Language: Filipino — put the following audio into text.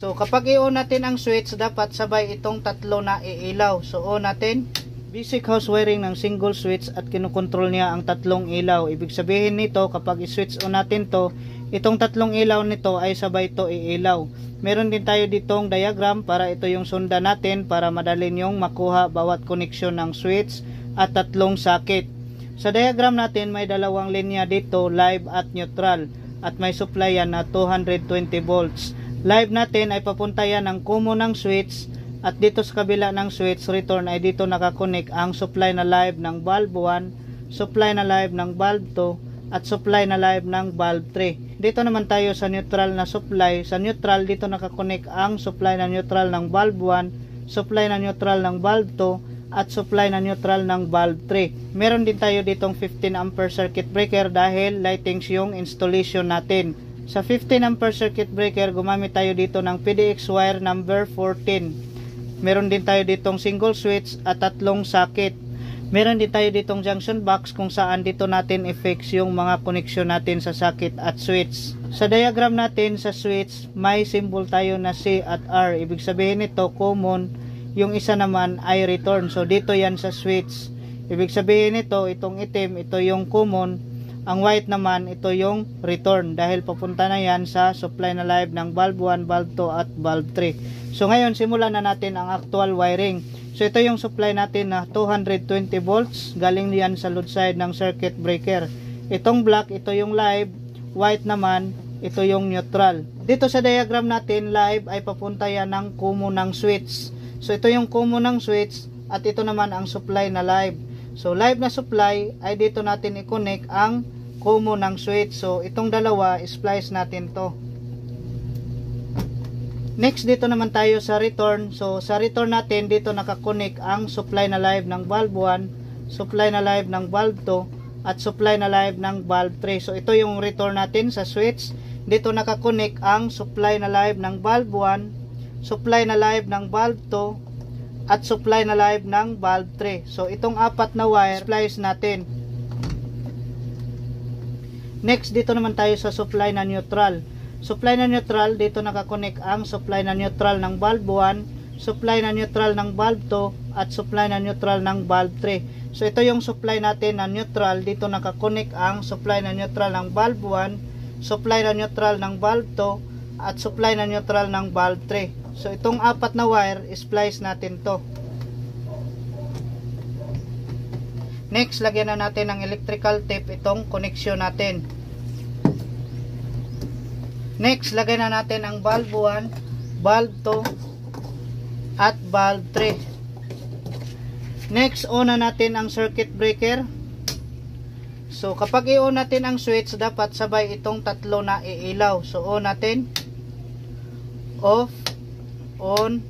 So kapag i-on natin ang switch, dapat sabay itong tatlo na iilaw. So on natin. Basic house wiring ng single switch at kinukontrol niya ang tatlong ilaw. Ibig sabihin nito, kapag i-switch on natin to, itong tatlong ilaw nito ay sabay to iilaw. Meron din tayo ditong diagram para ito yung sundan natin para madali nyong makuha bawat connection ng switch at tatlong socket. Sa diagram natin may dalawang linya dito, live at neutral, at may supply yan na 220 volts. Live natin ay papunta yan ng common ng switch, at dito sa kabila ng switch return ay dito nakakonek ang supply na live ng bulb 1, supply na live ng bulb 2, at supply na live ng bulb 3. Dito naman tayo sa neutral na supply. Sa neutral dito nakakonek ang supply na neutral ng bulb 1, supply na neutral ng bulb 2, at supply na neutral ng bulb 3. Meron din tayo ditong 15 ampere circuit breaker dahil lightings yung installation natin. Sa 15 ampere circuit breaker gumamit tayo dito ng PDX wire number 14. Meron din tayo ditong single switch at tatlong socket. Meron din tayo ditong junction box kung saan dito natin i-fix yung mga connection natin sa socket at switch. Sa diagram natin sa switch, may symbol tayo na C at R. Ibig sabihin nito common, yung isa naman ay return. So dito yan sa switch. Ibig sabihin nito, itong itim, ito yung common. Ang white naman, ito yung return dahil papunta na yan sa supply na live ng bulb 1, bulb 2 at bulb 3. So ngayon simulan na natin ang actual wiring. So ito yung supply natin na 220 volts, galing diyan sa load side ng circuit breaker. Itong black, ito yung live, white naman, ito yung neutral. Dito sa diagram natin, live ay papunta yan ng common ng switch. So ito yung common ng switch at ito naman ang supply na live. So live na supply ay dito natin i-connect ang common ng switch. So itong dalawa, splice natin to. Next dito naman tayo sa return. So sa return natin dito nakakonek ang supply na live ng bulb 1, supply na live ng bulb 2 at supply na live ng bulb 3. So ito yung return natin sa switch. Dito nakakonek ang supply na live ng bulb 1, supply na live ng bulb 2 at supply na live ng bulb 3. So itong apat na wire splice natin. Next dito naman tayo sa supply na neutral. Supply na neutral, dito nakakonek ang supply na neutral ng bulb 1, supply na neutral ng bulb 2, at supply na neutral ng bulb 3. So ito yung supply natin na neutral, dito nakakonek ang supply na neutral ng bulb 1, supply na neutral ng bulb 2, at supply na neutral ng bulb 3. So itong apat na wire, splice natin to. Next, lagyan na natin ng electrical tape itong connection natin. Next, lagay na natin ang bulb 1, bulb 2, at bulb 3. Next, on na natin ang circuit breaker. So, kapag i-on natin ang switch, dapat sabay itong tatlo na iilaw. So, on natin. Off, on,